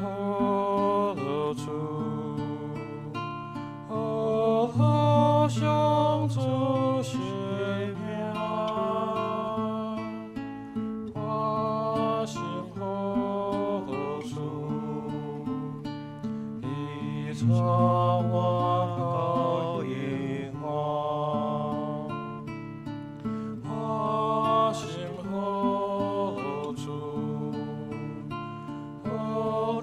何乐处？何乐相助邪妙？花心何乐处？一场万高银花。花心何乐处？何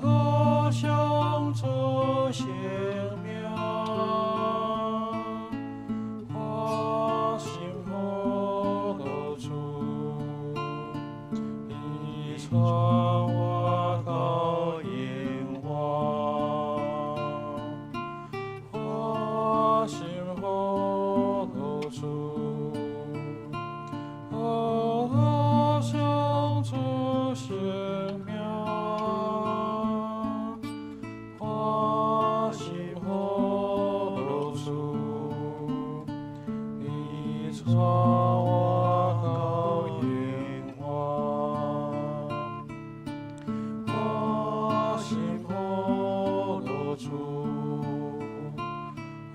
乐相助邪妙？花心何乐处？一场万高银花。花心何乐处？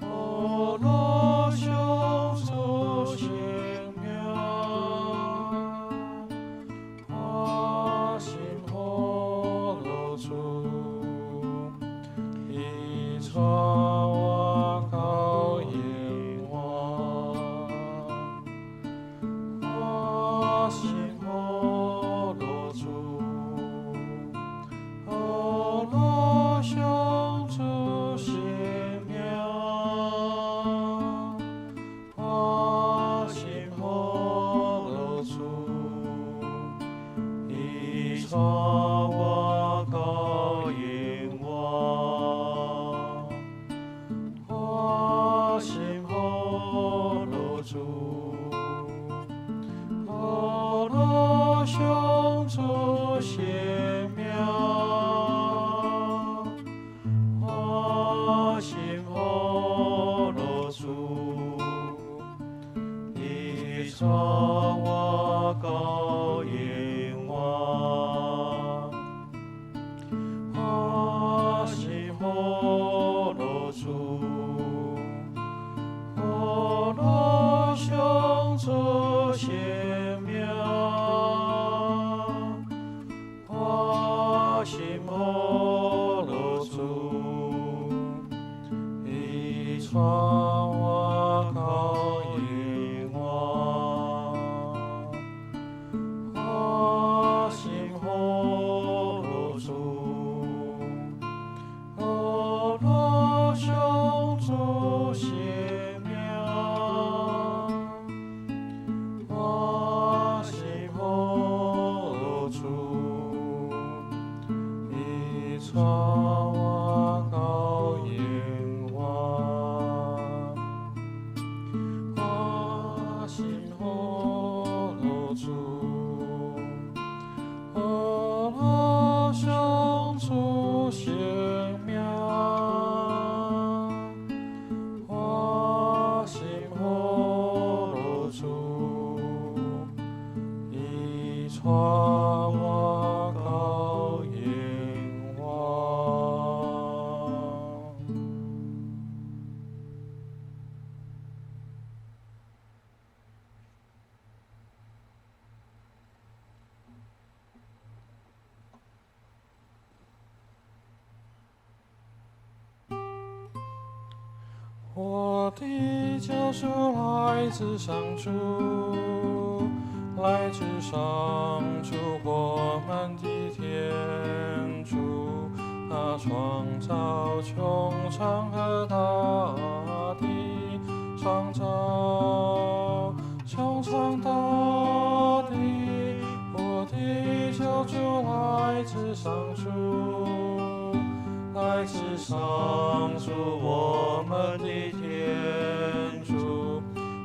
何乐相助邪妙？花心何乐处？一场万高银花。花心何乐处？何乐相助邪妙？花心何乐处？一场万高银花。花心何乐处？何乐相助邪妙？花心何乐处？一场万高银花。花心何乐处？何乐相助邪妙？花心何乐处？一场万高银花。花心何乐处？何乐相助邪妙？花心何乐处？一场万高银花。花心何乐处？何乐相助邪妙？花心何乐处？一场万高银花。花心何乐处？何乐相助邪妙？花心何乐处？一场万高银花。我的救赎来自上主，来自上主我们的天主。他创造穹苍和大地，创造穹苍大地。我的救主来自上主，来自上主我们的天主。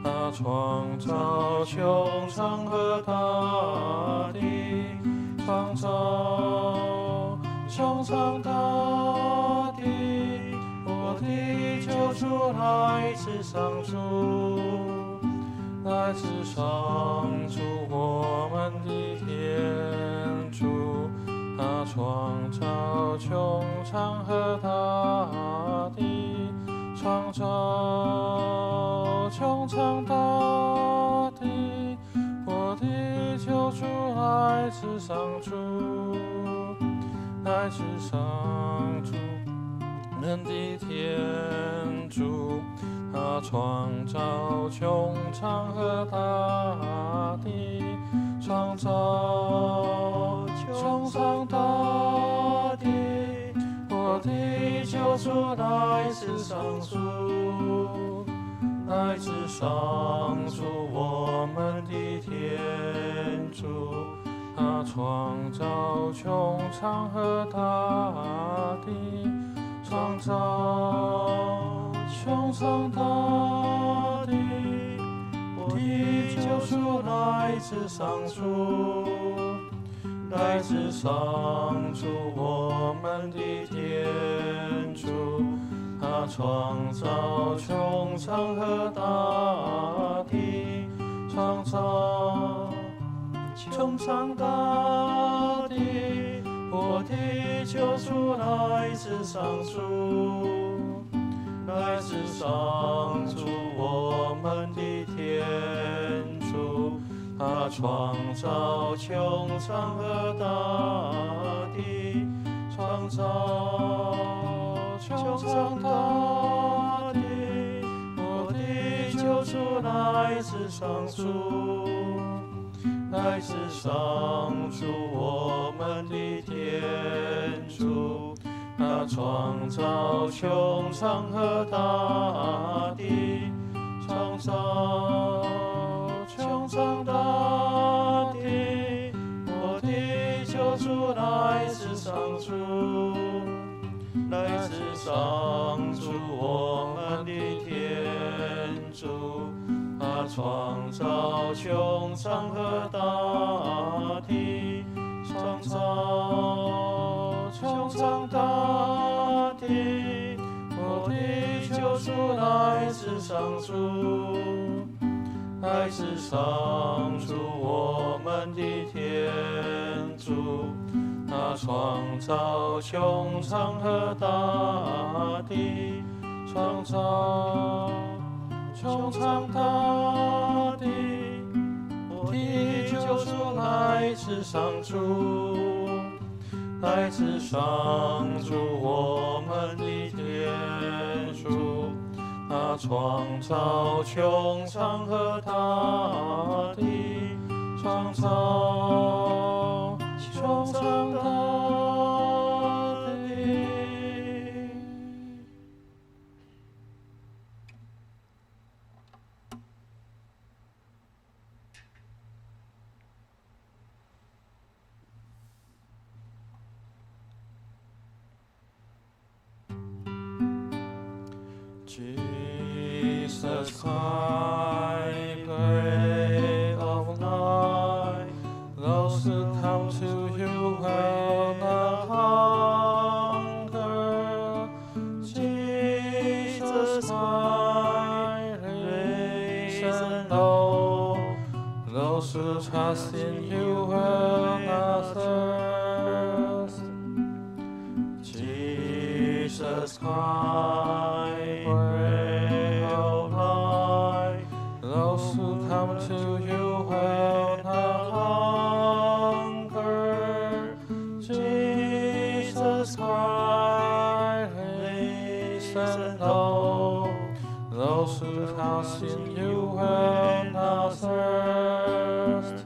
他创造穹苍和大地，创造穹苍大地。我的救主来自上主，来自上主我们的天主。他创造穹苍和大地，创造穹苍大地，我的救主来自上主，来自上主，人的天主，他创造穹苍和大地，创造穹苍大地，我的救主来自上主，来自上主，我们的天主，他创造穹苍和大地，创造穹苍大地，我的救主来自上主，来自上主，我们的天主，他创造穹苍和大地，创造穹苍大地，我的救主来自上主，来自上主，我们的天主，他创造穹苍和大地，创造穹苍大地，我的救主来自上主，来自上主，我们的天主，他创造穹苍和大地，创造穹苍大地，我的救主来自上主，来自上主，我们的天主，他创造穹苍和大地，创造穹苍大地，我的救主来自上主，来自上主，我们的天主，他创造穹苍和大地，创造穹苍大地，我的救主来自上主，来自上主，我们的天主，他创造穹苍和大地，创造穹苍大地。Jesus Christ, bread of life, those who come to you will not hunger. Jesus Christ, risen low, those who trust in you will not thirst. Jesus Christ, bread of life, those who come to you will not hunger. Jesus Christ, risen low, those who trust in you will not thirst.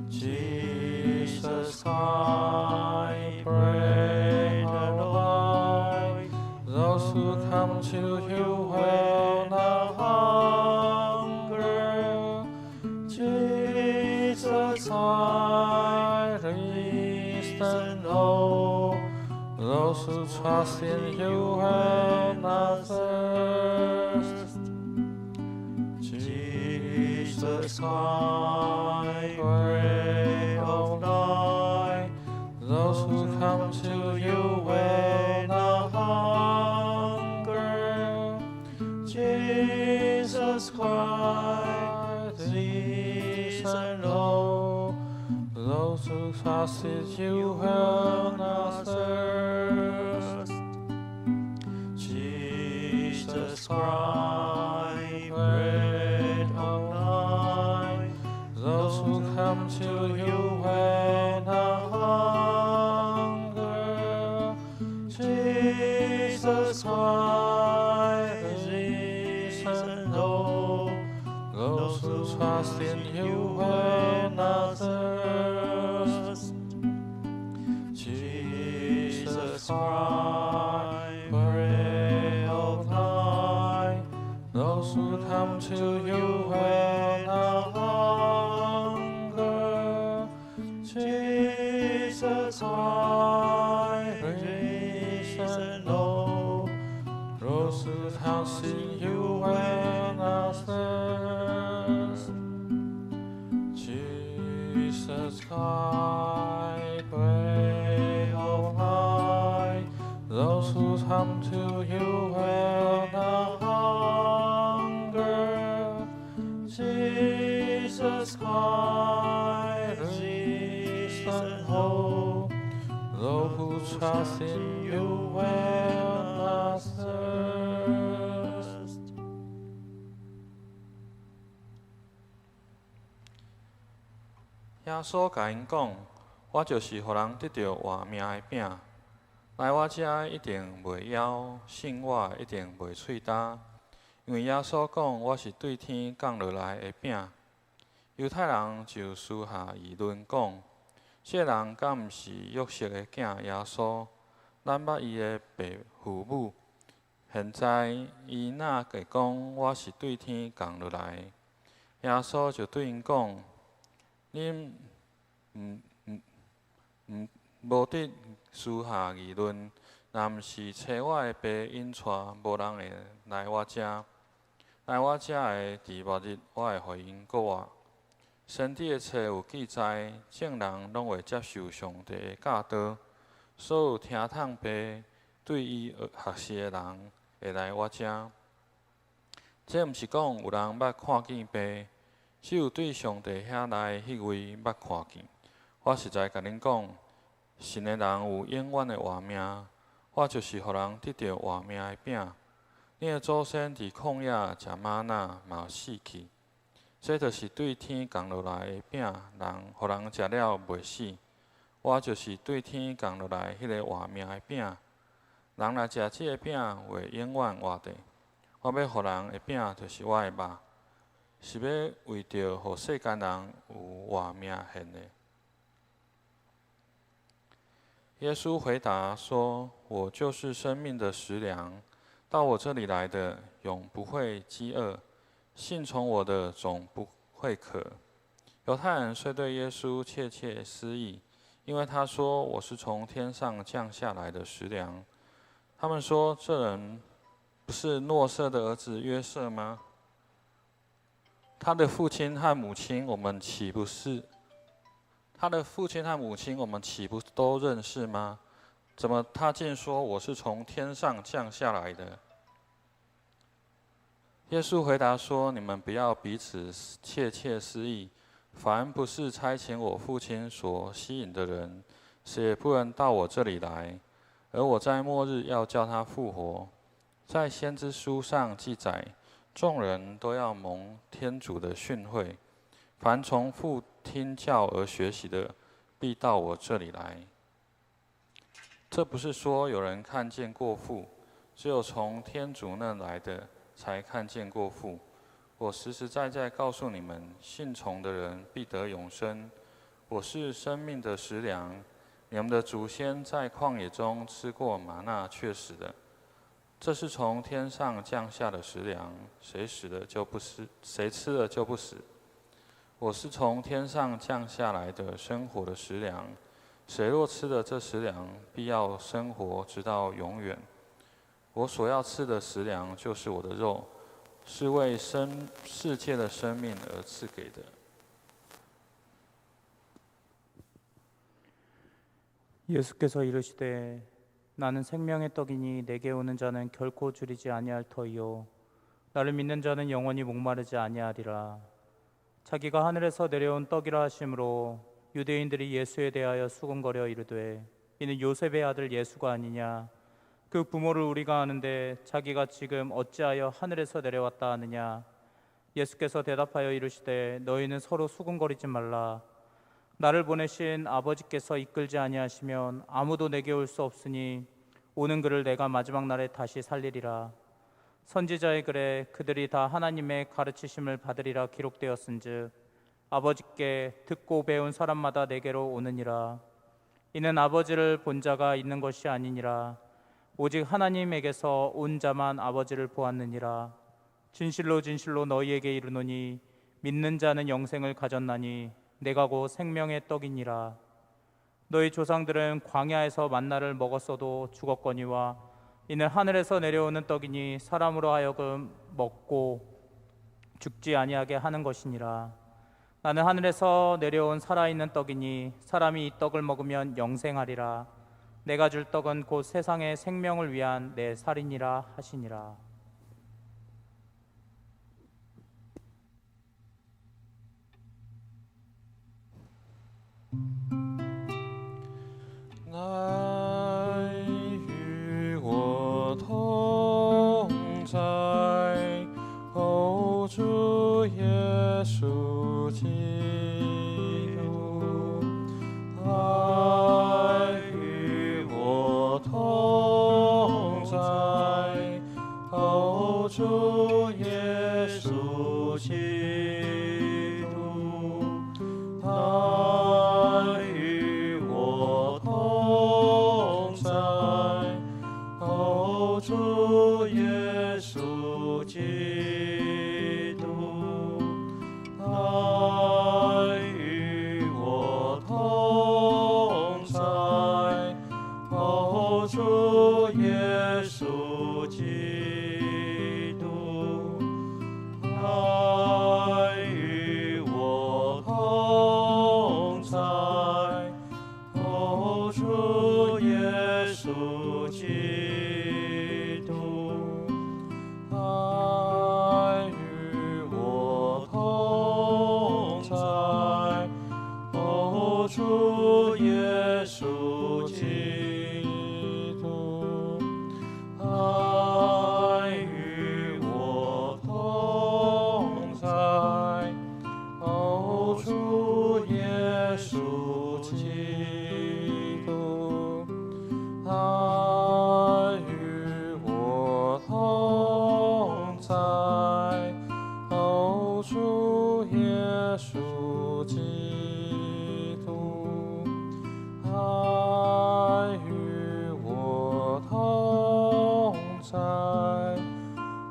Jesus Christ, bread of life, those who come to you will not hunger. Jesus Christ, risen low, those who trust in you will not thirst. Jesus Christ, bread of life, those who come to you will not hunger. Jesus Christ, risen low, those Those who trust in you will not thirst. Jesus Christ, bread of life. Those who come to you when hunger. Jesus Christ, risen hope. Those who trust in you when thirst. Jesus Christ, bread of life. Those who come to you when hunger. Jesus Christ, risen hope. Those who trust in you when thirst. Jesus Christ, bread of life. Those who come to you when hunger. Jesus Christ, risen hope. Those who trust in you when thirst. 耶稣甲因讲：“我就是予人得到活命的饼。来我遮一定袂枵，信我一定袂喙焦。因为耶稣讲我是对天降落来的饼。”犹太人就私下议论讲：“这人敢毋是约瑟的囝耶稣？咱捌伊的爸父母。现在伊若会讲我是对天降落来的？”耶稣就对因讲：“恁无得私下议论，若毋是找我的爸引带，无人会来我遮。来我遮的，伫末日我会互因国活。神伫的册有记载，正人拢会接受上帝的教导。所有听痛爸对伊学习的人，会来我遮。这毋是讲有人捌看见爸。”只有对上帝遐内迄位捌看见。我实在甲恁讲，信的人有永远的活命。我就是予人得到活命的饼。恁的祖先伫旷野食玛纳，嘛死去。这就是对天降落来的饼，予人食了袂死。我就是对天降落来迄个活命的饼。人若食这个饼，会永远活着。我要予人的饼，就是我的肉。是要为着互世间人有活命献的。耶稣回答说：“我就是生命的食粮，到我这里来的，永不会饥饿；信从我的，总不会渴。”犹太人虽对耶稣窃窃私议，因为他说：“我是从天上降下来的食粮。”他们说：“这人不是诺瑟的儿子约瑟吗？他的父亲和母亲，我们岂不都认识吗？怎么他竟说我是从天上降下来的？”耶稣回答说：“你们不要彼此窃窃私议。凡不是差遣我父亲所吸引的人，谁也不能到我这里来。而我在末日要叫他复活。在先知书上记载。”众人都要蒙天主的训诲，凡从父听教而学习的，必到我这里来。这不是说有人看见过父，只有从天主那来的才看见过父。我实实在在告诉你们，信从的人必得永生。我是生命的食粮，你们的祖先在旷野中吃过玛纳，却死了。这是从天上降下的食粮，谁吃了就不死。我是从天上降下来的生活的食粮，谁若吃了这食粮，必要生活直到永远。我所要吃的食粮，就是我的肉，是为世界的生命而赐给的。 예수께서 이르시되 나는 생명의 떡이니 내게 오는 자는 결코 줄이지 아니할 터이요 나를 믿는 자는 영원히 목마르지 아니하리라. 자기가 하늘에서 내려온 떡이라 하심으로 유대인들이 예수에 대하여 수군거려 이르되 이는 요셉의 아들 예수가 아니냐. 그 부모를 우리가 아는데 자기가 지금 어찌하여 하늘에서 내려왔다 하느냐. 예수께서 대답하여 이르시되 너희는 서로 수군거리지 말라. 나를 보내신 아버지께서 이끌지 아니하시면 아무도 내게 올 수 없으니 오는 그를 내가 마지막 날에 다시 살리리라. 선지자의 글에 그들이 다 하나님의 가르치심을 받으리라 기록되었은즉 아버지께 듣고 배운 사람마다 내게로 오느니라. 이는 아버지를 본 자가 있는 것이 아니니라. 오직 하나님에게서 온 자만 아버지를 보았느니라. 진실로 진실로 너희에게 이르노니 믿는 자는 영생을 가졌나니 내가 곧 생명의 떡이니라. 너희 조상들은 광야에서 만나를 먹었어도 죽었거니와 이는 하늘에서 내려오는 떡이니 사람으로 하여금 먹고 죽지 아니하게 하는 것이니라. 나는 하늘에서 내려온 살아있는 떡이니 사람이 이 떡을 먹으면 영생하리라. 내가 줄 떡은 곧 세상의 생명을 위한 내 살이니라 하시니라.乃与我同在，哦，主耶稣基督，乃与我同在，哦，主耶稣基督，乃与我同在，哦，主耶稣基督，乃与我同在，哦，主耶稣基督，乃与我同在，哦，主耶稣基督，乃与我同在，哦，主耶稣基督，乃与我同在，哦，主耶稣基督，乃与我同在，哦，主耶稣基督，乃与我同在，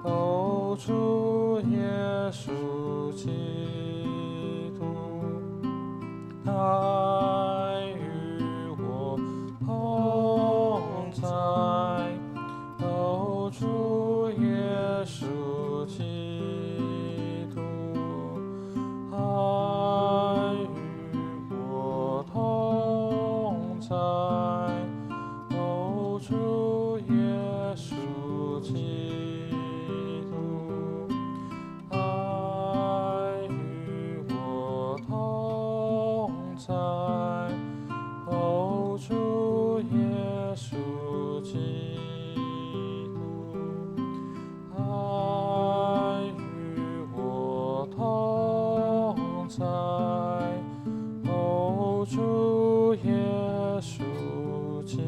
哦，主耶稣基督，乃与我同在，哦，主耶稣基督，乃与我同在，哦，主耶稣基督，乃与我同在，哦，主耶稣基督，乃与我同在，哦，主耶稣基督。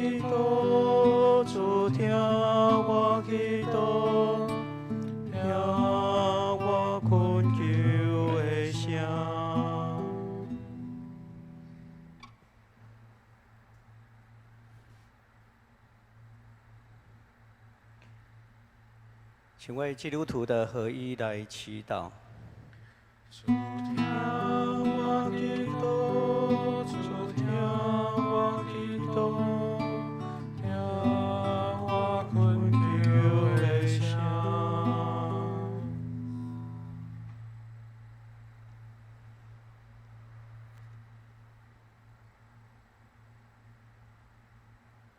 祈祷，主听我祈祷，听我困求的声。请为基督徒的合一来祈祷。主听我祈祷，主听我祈祷，听我困求的声。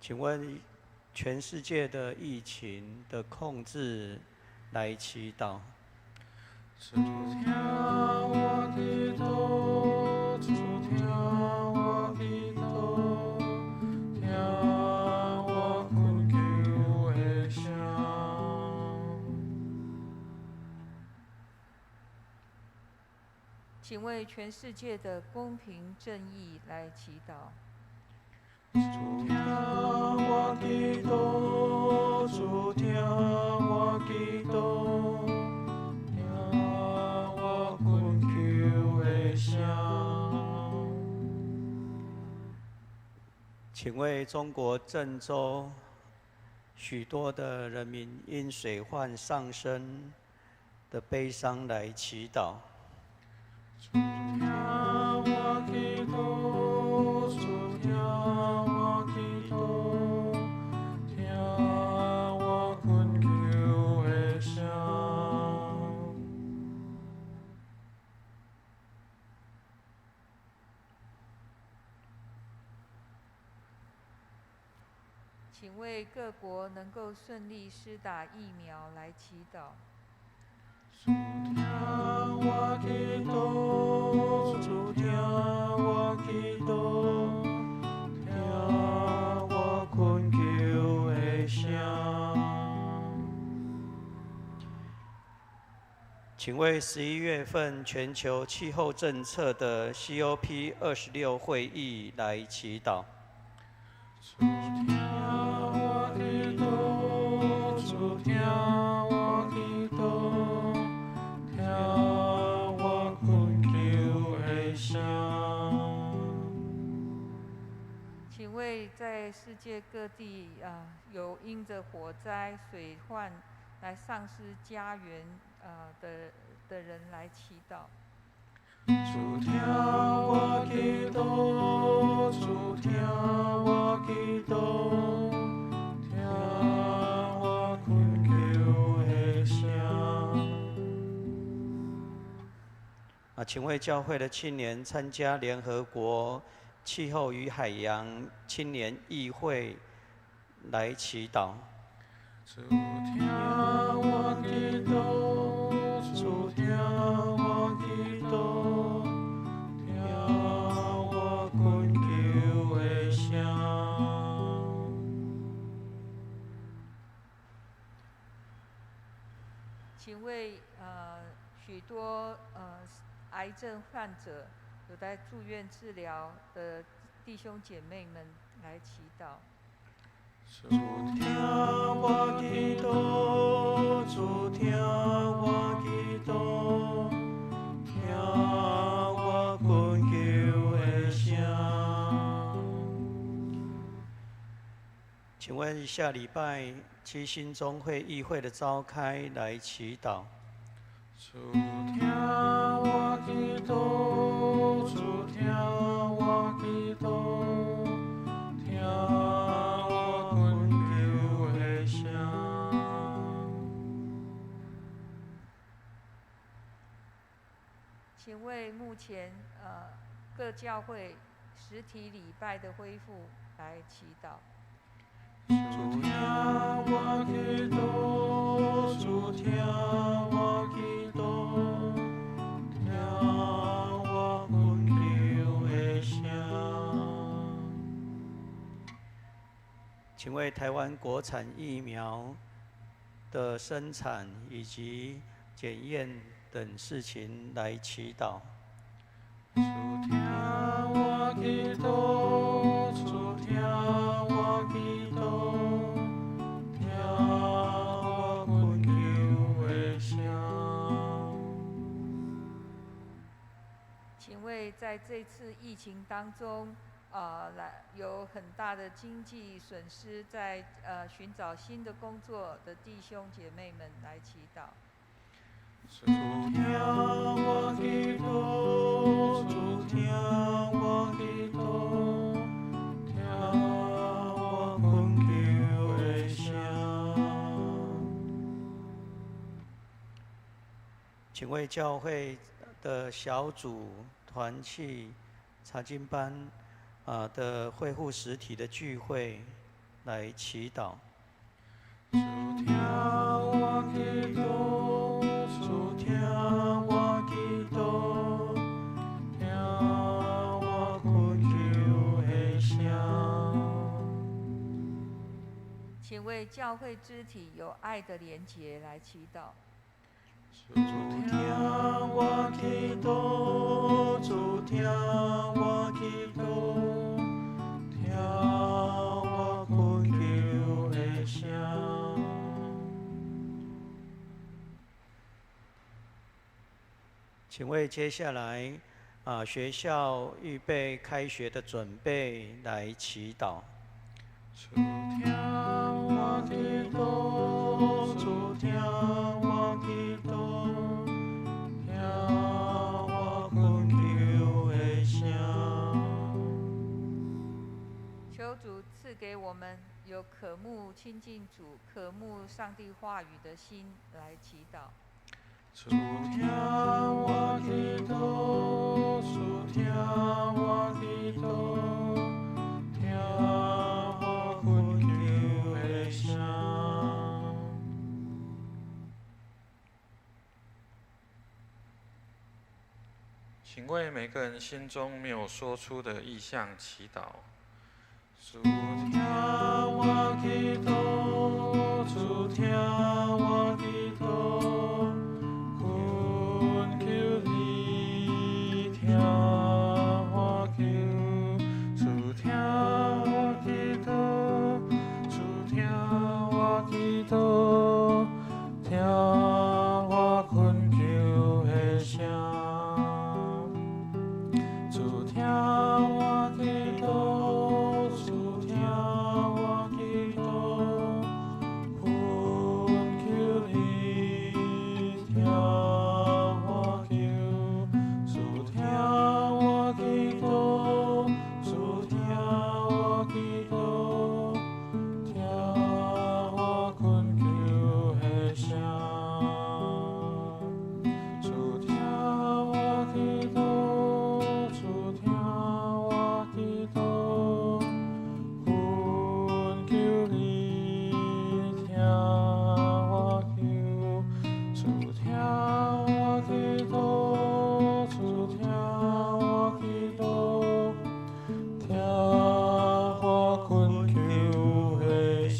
请问全世界的疫情的控制来祈祷。主听我祈祷，主听我祈祷，听我困求的声。请为全世界的公平正义来祈祷。主听我祈祷，主听我祈祷，听我困求的声。请为中国郑州许多的人民因水患上升的悲伤来祈祷。主听我祈祷，主听我祈祷，听我困求的声。请为各国能够顺利施打疫苗来祈祷。主听我祈祷，主听我祈祷，听我困求的声。请为11月份全球气候政策的 COP26 会议来祈祷。主听我祈祷，主听我祈祷，听我困求的声。请为在世界各地有因着火灾、水患来丧失家园的人来祈祷。主听我祈祷，主听我祈祷，听我困求的声。请为教会的青年参加联合国气候与海洋青年议会来祈祷。主听我祈祷，主听我祈祷，听我困求的声。请为许多癌症患者有在住院治疗的弟兄姐妹们来祈祷。主听我祈祷，主听我祈祷，听我困求的声。请问下礼拜七星中会议会的召开来祈祷。主听我祈祷，主听我祈祷，听我困求的声。请为目前各教会实体礼拜的恢复来祈祷。主听我祈祷，主听我祈祷，听我困求的声。请为台湾国产疫苗的生产以及检验等事情来祈祷。主听我祈祷，主听我祈这次疫情当中，有很大的经济损失，在寻找新的工作的弟兄姐妹们来祈祷。主听我祈祷，主听我祈祷，听我困求的声。请为教会的小组、团契、查经班的恢复实体的聚会来祈祷。主听我祈祷，主听我祈祷，听我困求的声。请为教会肢体有爱的连结来祈祷。主听我祈祷，主听我祈祷，听我困求的声。请为接下来学校预备开学的准备来祈祷。主听我祈祷，主听我祈祷，听我困求的声。求主赐给我们有渴慕亲近主、渴慕上帝话语的心来祈祷。主听我祈祷，主听我祈祷，听我困求的声。请为每个人心中没有说出的意向祈祷。主听我祈祷，主听我祈祷，困求你听我求。主听我祈祷，主听我祈祷，听我困求的声。主听我祈祷，主听我祈祷，困求你听我求。主听我祈祷，主听我祈祷，听我困求的声。主听我祈祷，主听我祈祷，困求你听我求。主听我祈祷，主听我祈祷，听我困求的声。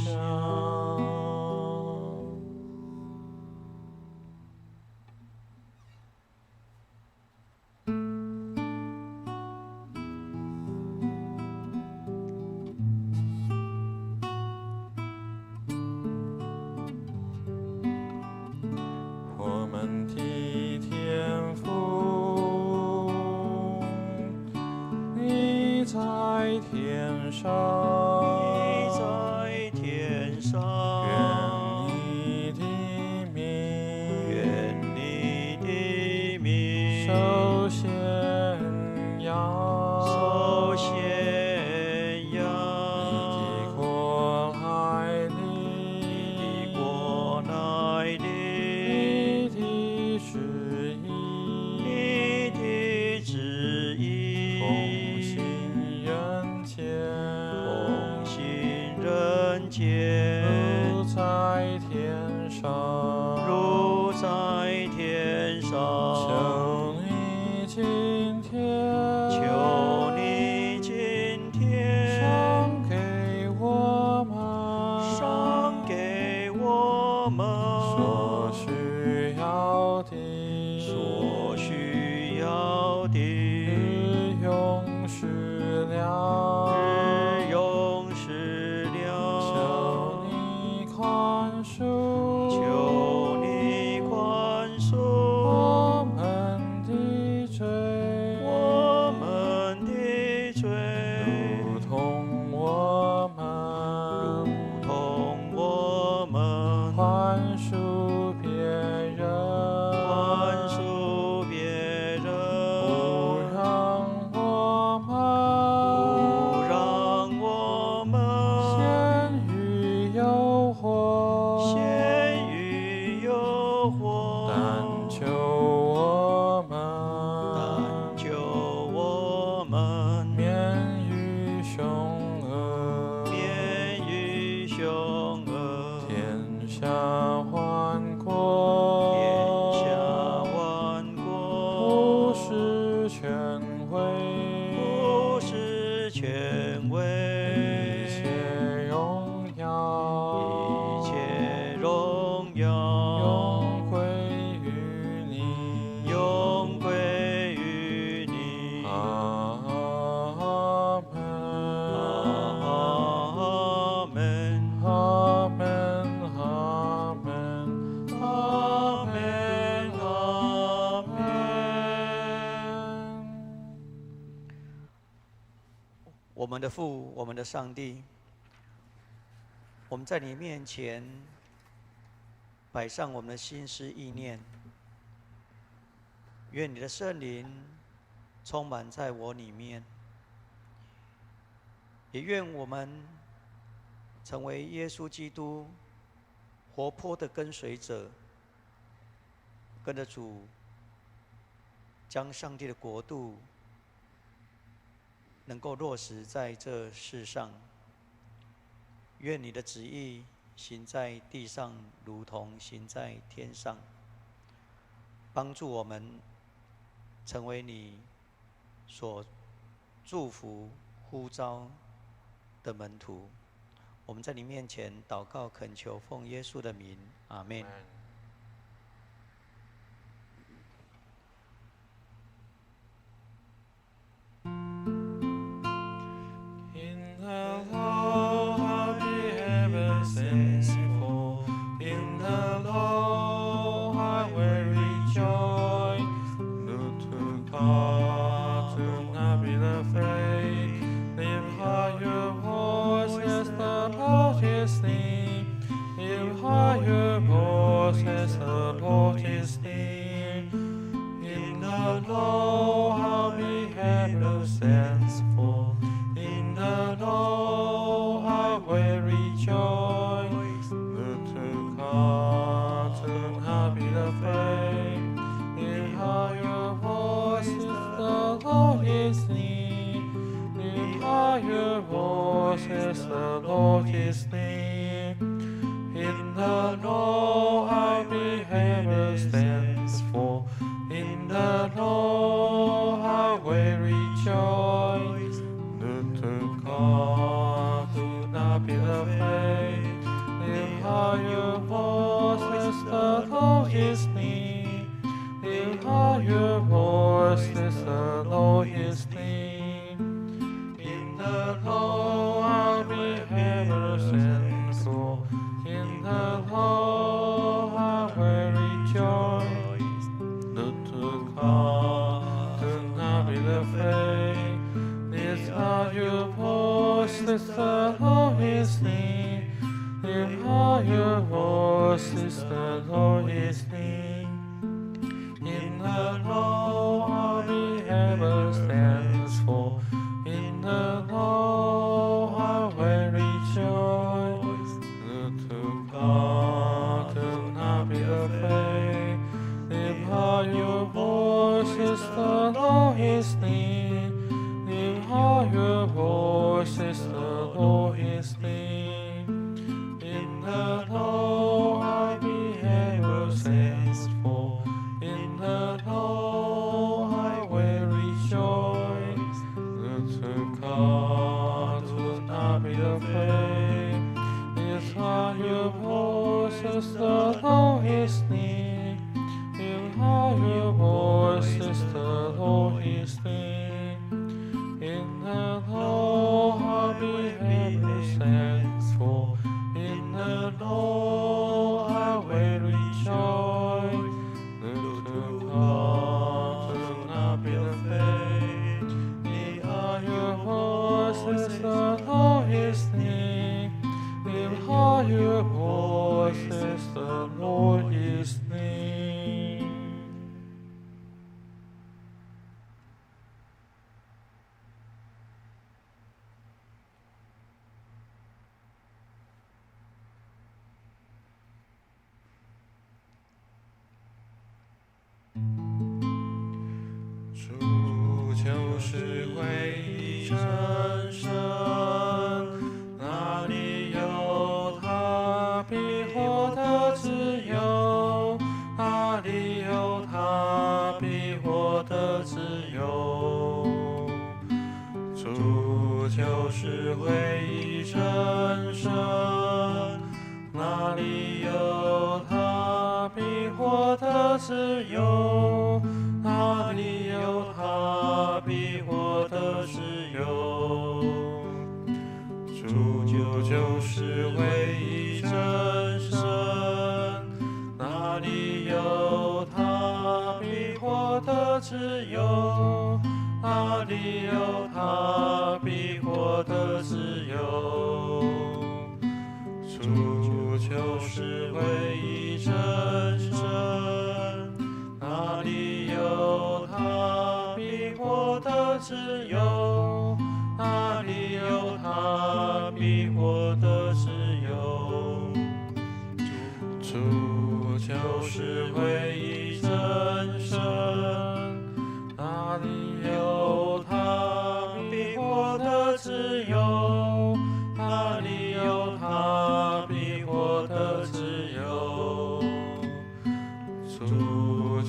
我们的天父，你在天上，你在天上，愿你的名，愿你的名受显扬，受显扬。你的国来临，你的国来临，你的旨意，你的旨意奉行人间，奉行人间，如在天上，如在天上。求你今天，求你今天赏给我们，赏给我们所需要的，所需要的日用食粮，日用食粮。求你宽恕，求你宽恕我们的罪，雄鹅，天下万国，天下万不国，是权威，不是权一威，切荣耀，一切荣耀，永归于你，永归于你。阿门，阿门，阿门，阿门，阿门，阿门。我们的父，我们的上帝，我们在你面前摆上我们的心思意念，愿你的圣灵充满在我里面，也愿我们成为耶稣基督活泼的跟随者，跟着主，将上帝的国度能够落实在这世上。愿你的旨意行在地上，如同行在天上。帮助我们成为你所祝福呼召的门徒。我们在你面前祷告恳求，奉耶稣的名，阿们。In the Lord the heavens and fall. In the Lord I will rejoice. Look to God, do not be afraid. Lift high your voice as the Lord is near. Lift high your voice as the Lord is near. In the Lord I'll be heaven stands for. In the Lord I will rejoice. Look to God, do not be afraid. Lift high your voices, the Lord is near. Lift high your voices, the Lord is near. In the Lord I be heaven stands for. In the Lord I will rejoice. Look to God, do not be afraid. Lift high your voices, the Lord is near. Lift high your voices, the Lord is near. In the Lord I be heaven stands for. In the Lord I will rejoice. Look to God, do not be afraid. Lift up your voices, the Lord is near. Lift up your voices, the Lord is near. In the Lord I'll be heaven stands for. In the Lord I will rejoice. Look to God, do not be afraid. Lift up your voices, the Lord is near. Lift up your voices, the Lord is near. In the Lord I be heaven stands for. In the Lord I will rejoice. Look to God, do not be afraid. Lift up your voices, the Lord is near. Lift up your voices, the Lord is near. In the Lord I be heaven stands for. In the Lord I will rejoice. Look to God, do not be afraid. Lift up your voices, the Lord is near. Lift up your voices, the Lord is near.主就是唯一真神，哪里有就是唯一真神，哪里有他必获得自由，哪里有他必获得自由。主就是唯一真神，哪里有他必获得自由，哪里有他必获得自由。主就是唯一真神，哪里有他必获得自由，哪里有他必获得自由。主就是唯一真神，哪里有他必获得自由，哪里有他必获得自由。主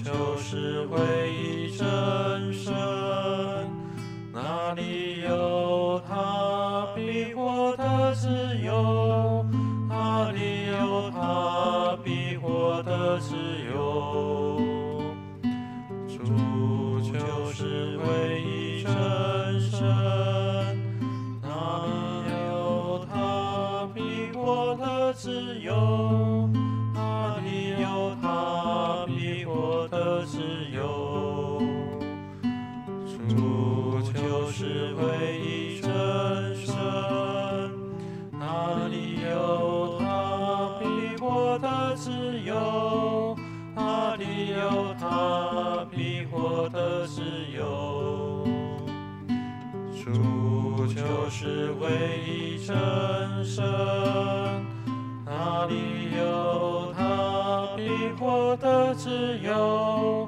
就是唯一真神，哪里有他必获得自由，哪里有他必获得自由。主就是唯一真神，哪里有他必获得自由，哪里有他必获得自由。主就是唯一真神，哪里有他必获得自由，哪里有他必获得自由。主就是唯一真神，哪里有他必获得自由，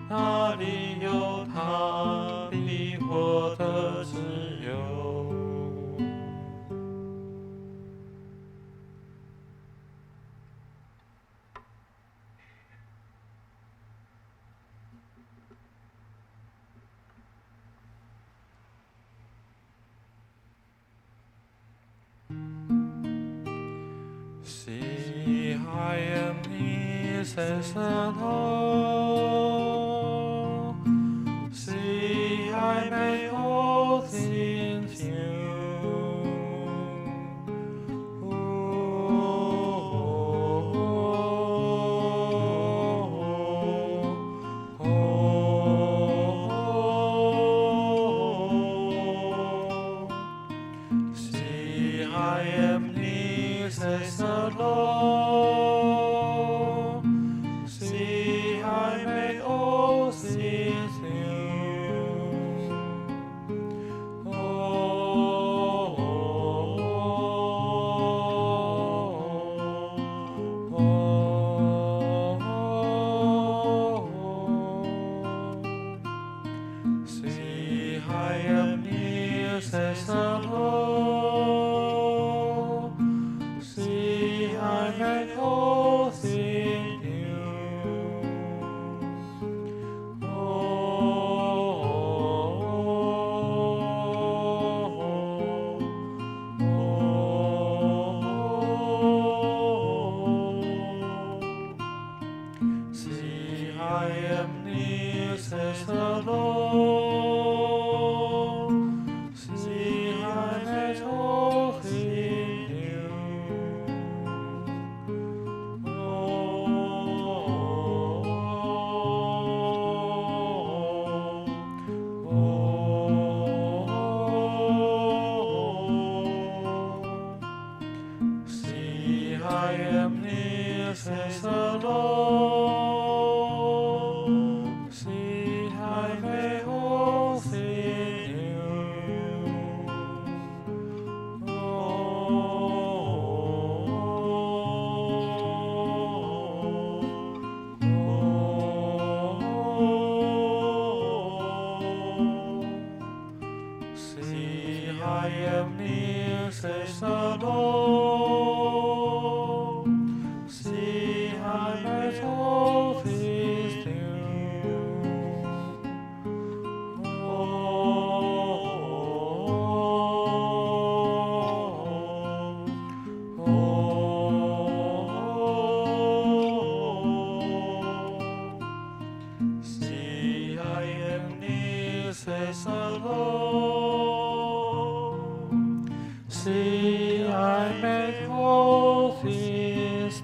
哪里有他必获得自由。See, I am He, says the Lord. See, I make all things new. See, I am He, says the Lord. See, I make all things new. See, I am near, says the Lord. See, I make all things new. See, I am near, says the Lord. See, I make all things new. See, I am near, says the Lord. See, I make all things new. See, I am near, says the Lord. See, I make all office